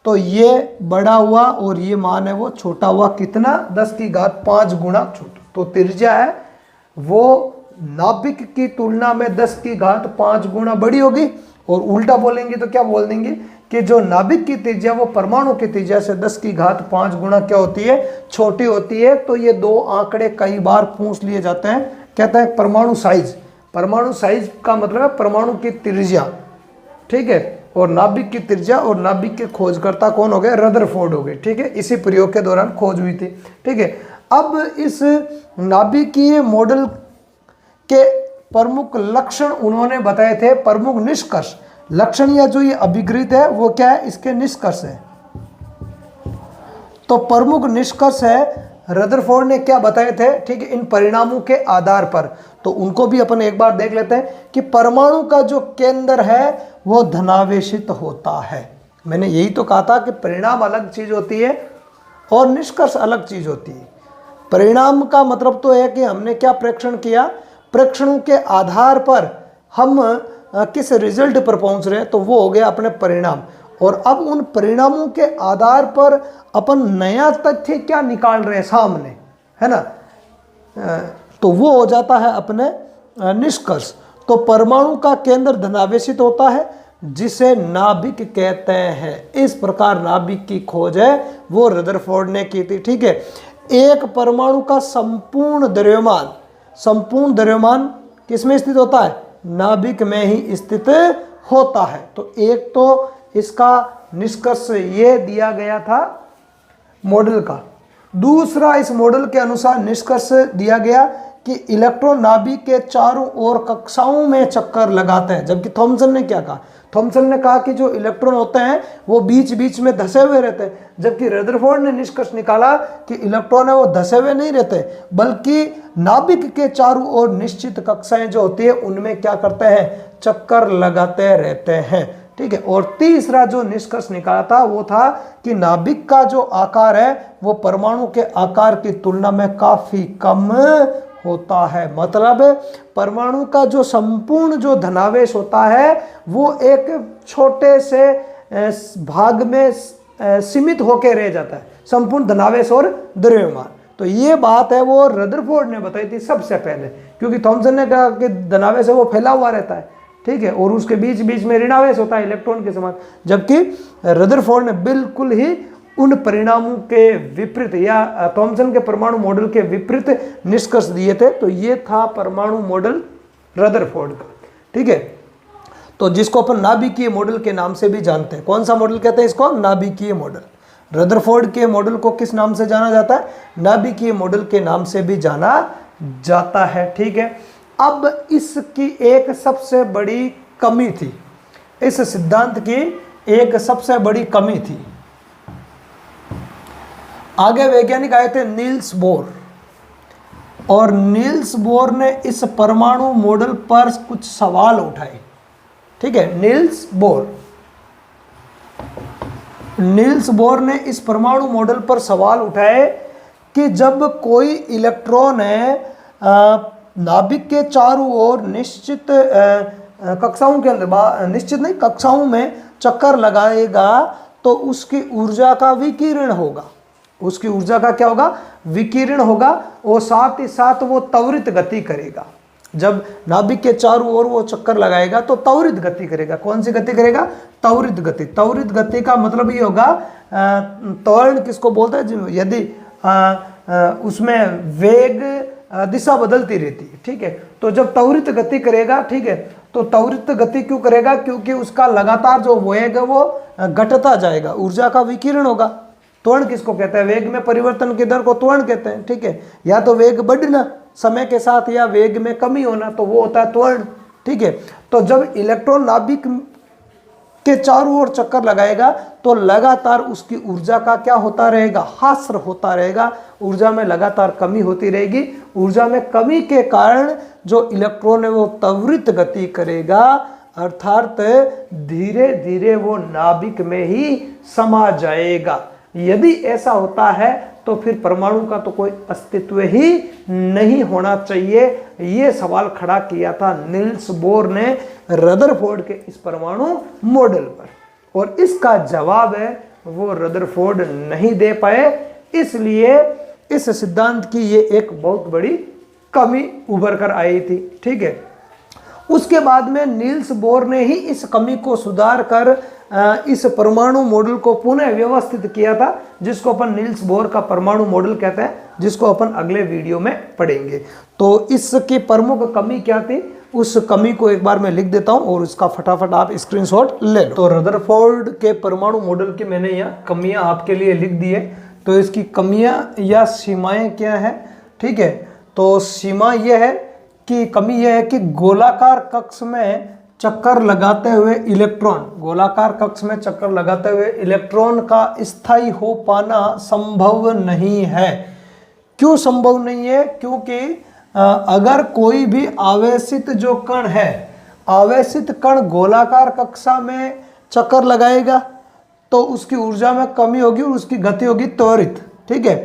तो ये बड़ा हुआ और ये मान है वो छोटा हुआ। कितना? 10 की घात 5 गुना छोटा। तो त्रिज्या है वो नाभिक की तुलना में 10 की घात 5 गुना बड़ी होगी, और उल्टा बोलेंगे तो क्या बोल देंगे कि जो नाभिक की त्रिज्या वो परमाणु की त्रिज्या से 10 की घात 5 गुना क्या होती है? छोटी होती है। तो ये दो आंकड़े कई बार पूछ लिए जाते हैं। कहता है परमाणु साइज का मतलब है परमाणु की त्रिज्या। ठीक है, और नाभिक की त्रिज्या, और नाभिक के खोजकर्ता कौन हो गए? रदरफोर्ड हो गए। ठीक है, इसी प्रयोग के दौरान खोज हुई थी। ठीक है, अब इस नाभिकीय मॉडल के प्रमुख लक्षण उन्होंने बताए थे, प्रमुख निष्कर्ष। लक्षण या जो ये अभिकृत है वो क्या है? इसके निष्कर्ष है। तो प्रमुख निष्कर्ष है रदरफोर्ड ने क्या बताए थे? ठीक है, इन परिणामों के आधार पर, तो उनको भी अपन एक बार देख लेते हैं कि परमाणु का जो केंद्र है वो धनावेशित होता है। मैंने यही तो कहा था कि परिणाम अलग चीज होती है और निष्कर्ष अलग चीज होती है। परिणाम का मतलब तो है कि हमने क्या प्रेक्षण किया, प्रेक्षणों के आधार पर हम किस रिजल्ट पर पहुंच रहे हैं, तो वो हो गया अपने परिणाम। और अब उन परिणामों के आधार पर अपन नया तथ्य क्या निकाल रहे हैं सामने, है ना, तो वो हो जाता है अपने निष्कर्ष। तो परमाणु का केंद्र धनावेशित होता है जिसे नाभिक कहते हैं। इस प्रकार नाभिक की खोज है वो रदरफोर्ड ने की थी। ठीक है, एक परमाणु का संपूर्ण द्रव्यमान किसमें स्थित होता है? नाभिक में ही स्थित होता है। तो एक तो इसका निष्कर्ष ये दिया गया था मॉडल का। दूसरा, इस मॉडल के अनुसार निष्कर्ष दिया गया कि इलेक्ट्रॉन नाभिक के चारों ओर कक्षाओं में चक्कर लगाते हैं। जबकि थॉमसन ने क्या कहा? थॉमसन ने कहा कि जो इलेक्ट्रॉन होते हैं वो बीच बीच में धसे हुए रहते हैं, जबकि रदरफोर्ड ने निष्कर्ष निकाला कि इलेक्ट्रॉन है वो धसे हुए नहीं रहते, बल्कि नाभिक के चारों ओर निश्चित कक्षाएं जो होती है उनमें क्या करते हैं? चक्कर लगाते रहते हैं। ठीक है। और तीसरा जो निष्कर्ष निकाला था वो था कि नाभिक का जो आकार है वो परमाणु के आकार की तुलना में काफी कम होता है। मतलब परमाणु का जो संपूर्ण जो धनावेश होता है वो एक छोटे से भाग में सीमित होकर रह जाता है, संपूर्ण धनावेश और द्रव्यमान। तो ये बात है वो रदरफोर्ड ने बताई थी सबसे पहले, क्योंकि थॉमसन ने कहा कि धनावेश है वो फैला हुआ रहता है, ठीक है, और उसके बीच बीच में ऋणावेश होता है इलेक्ट्रॉन के समान। जबकि रदरफोर्ड ने बिल्कुल ही उन परिणामों के विपरीत या थॉमसन के परमाणु मॉडल के विपरीत निष्कर्ष दिए थे। तो ये था परमाणु मॉडल रदरफोर्ड का, ठीक है। तो जिसको अपन नाभिकीय मॉडल के नाम से भी जानते हैं। कौन सा मॉडल कहते हैं इसको? नाभिकीय मॉडल। रदरफोर्ड के मॉडल को किस नाम से जाना जाता है? नाभिकीय मॉडल के नाम से भी जाना जाता है, ठीक है। अब इसकी एक सबसे बड़ी कमी थी, इस सिद्धांत की एक सबसे बड़ी कमी थी। आगे वैज्ञानिक आए थे नील्स बोर, और नील्स बोर ने इस परमाणु मॉडल पर कुछ सवाल उठाए, ठीक है। नील्स बोर ने इस परमाणु मॉडल पर सवाल उठाए कि जब कोई इलेक्ट्रॉन है नाभिक के चारों ओर निश्चित कक्षाओं के अंदर, निश्चित नहीं कक्षाओं में चक्कर लगाएगा तो उसकी ऊर्जा का विकिरण होगा। उसकी ऊर्जा का क्या होगा? विकिरण होगा, और साथ ही साथ वो त्वरित गति करेगा। जब नाभिक के चारों ओर वो चक्कर लगाएगा तो त्वरित गति करेगा। कौन सी गति करेगा? त्वरित गति। त्वरित गति का मतलब ये होगा, त्वरण किसको बोलते हैं? यदि उसमें वेग दिशा बदलती रहती है, ठीक है। तो जब त्वरित गति करेगा, ठीक है, तो त्वरित गति क्यों करेगा? क्योंकि उसका लगातार जो वेग है वो घटता जाएगा, ऊर्जा का विकिरण होगा। त्वरण किसको कहते हैं? वेग में परिवर्तन की दर को त्वरण कहते हैं, ठीक है। या तो वेग बढ़ना समय के साथ या वेग में कमी होना, तो वो होता है त्वरण, ठीक है। तो जब इलेक्ट्रॉन नाभिक के चारों ओर चक्कर लगाएगा तो लगातार उसकी ऊर्जा का क्या होता रहेगा? ह्रास होता रहेगा, ऊर्जा में लगातार कमी होती रहेगी। ऊर्जा में कमी के कारण जो इलेक्ट्रॉन है वो त्वरित गति करेगा, अर्थात धीरे धीरे वो नाभिक में ही समा जाएगा। यदि ऐसा होता है तो फिर परमाणु का तो कोई अस्तित्व ही नहीं होना चाहिए। ये सवाल खड़ा किया था नील्स बोर ने रदरफोर्ड के इस परमाणु मॉडल पर, और इसका जवाब है वो रदरफोर्ड नहीं दे पाए। इसलिए इस सिद्धांत की ये एक बहुत बड़ी कमी उभर कर आई थी, ठीक है। उसके बाद में नील्स बोर ने ही इस कमी को सुधार कर इस परमाणु मॉडल को पुनः व्यवस्थित किया था, जिसको अपन नील्स बोर का परमाणु मॉडल कहते हैं, जिसको अपन अगले वीडियो में पढ़ेंगे। तो इसकी प्रमुख कमी क्या थी, उस कमी को एक बार मैं लिख देता हूं और इसका फटाफट आप स्क्रीनशॉट ले लो। तो रदरफोर्ड के परमाणु मॉडल की मैंने यहाँ कमियां आपके लिए लिख दी है। तो इसकी कमियां या सीमाएं क्या है, ठीक है। तो सीमा यह है कि कमी यह है कि गोलाकार कक्ष में चक्कर लगाते हुए इलेक्ट्रॉन, गोलाकार कक्ष में चक्कर लगाते हुए इलेक्ट्रॉन का स्थायी हो पाना संभव नहीं है। क्यों संभव नहीं है? क्योंकि अगर कोई भी आवेशित जो कण है, आवेशित कण गोलाकार कक्षा में चक्कर लगाएगा तो उसकी ऊर्जा में कमी होगी और उसकी गति होगी त्वरित, ठीक है,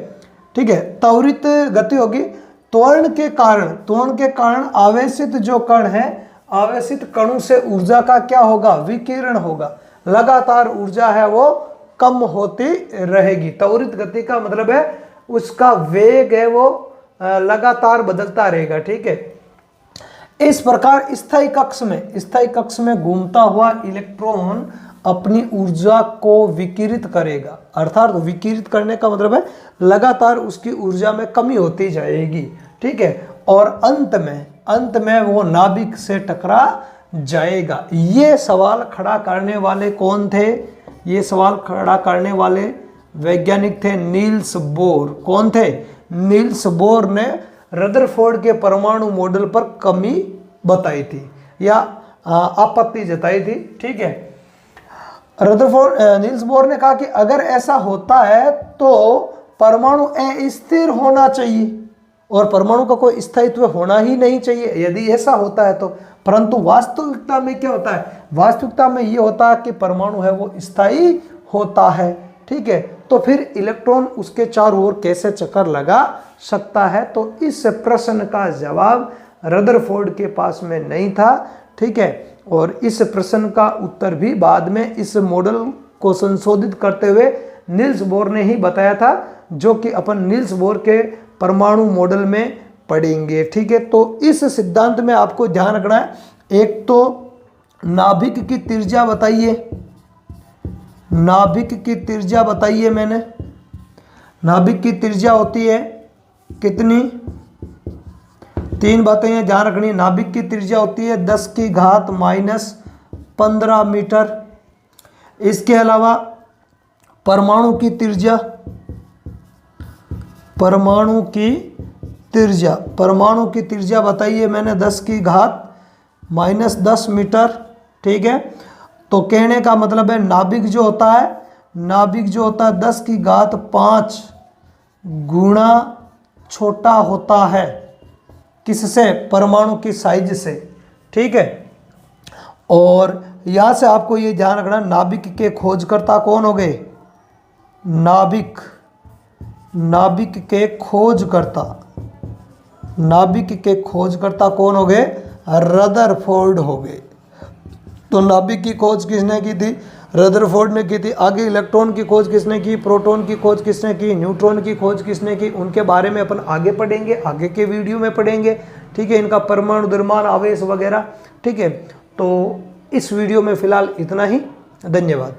ठीक है, त्वरित गति होगी। त्वरण के कारण आवेशित जो कण है, आवेशित कणों से ऊर्जा का क्या होगा? विकिरण होगा। लगातार ऊर्जा है वो कम होती रहेगी। त्वरित गति का मतलब है उसका वेग है वो लगातार बदलता रहेगा, ठीक है। इस प्रकार स्थायी कक्ष में घूमता हुआ इलेक्ट्रॉन अपनी ऊर्जा को विकिरित करेगा, अर्थात विकिरित करने का मतलब है लगातार उसकी ऊर्जा में कमी होती जाएगी, ठीक है। और अंत में वो नाभिक से टकरा जाएगा। ये सवाल खड़ा करने वाले कौन थे? ये सवाल खड़ा करने वाले वैज्ञानिक थे नील्स बोर। कौन थे? नील्स बोर ने रदरफोर्ड के परमाणु मॉडल पर कमी बताई थी या आपत्ति जताई थी, ठीक है। नील्स बोर ने कहा कि अगर ऐसा होता है तो परमाणु अस्थिर होना चाहिए और परमाणु का कोई स्थायित्व होना ही नहीं चाहिए। यदि ऐसा होता है तो परंतु वास्तविकता में क्या होता है, वास्तविकता में ये होता है कि परमाणु है वो स्थायी होता है। ठीक है, तो फिर इलेक्ट्रॉन उसके चारों ओर कैसे चक्कर लगा सकता है? तो इस प्रश्न का जवाब रदरफोर्ड के पास में नहीं था। ठीक है, और इस प्रश्न का उत्तर भी बाद में इस मॉडल को संशोधित करते हुए नील्स बोर ने ही बताया था, जो कि अपन नील्स बोर के परमाणु मॉडल में पढ़ेंगे। ठीक है, तो इस सिद्धांत में आपको ध्यान रखना है, एक तो नाभिक की त्रिज्या बताइए, नाभिक की त्रिज्या बताइए मैंने, नाभिक की त्रिज्या होती है कितनी? 3 बातें हैं ध्यान रखनी है। नाभिक की त्रिज्या होती है 10⁻⁻15 मीटर। इसके अलावा परमाणु की त्रिज्या, परमाणु की त्रिज्या, परमाणु की त्रिज्या बताइए मैंने 10⁻⁻10 मीटर। ठीक है, तो कहने का मतलब है नाभिक जो होता है, नाभिक जो होता है 10⁵ गुणा छोटा होता है, किससे? परमाणु की साइज से। ठीक है, और यहां से आपको ये ध्यान रखना, नाभिक के खोजकर्ता कौन हो गए? नाभिक, नाभिक के खोजकर्ता, नाभिक के खोजकर्ता कौन हो गए? रदरफोर्ड हो गए। तो नाभिक की खोज किसने की थी? रदरफोर्ड ने की थी। आगे इलेक्ट्रॉन की खोज किसने की? प्रोटॉन की खोज किसने की? न्यूट्रॉन की खोज किसने की? उनके बारे में अपन आगे पढ़ेंगे, आगे के वीडियो में पढ़ेंगे। ठीक है, इनका परमाणु द्रव्यमान आवेश वगैरह। ठीक है, तो इस वीडियो में फिलहाल इतना ही। धन्यवाद।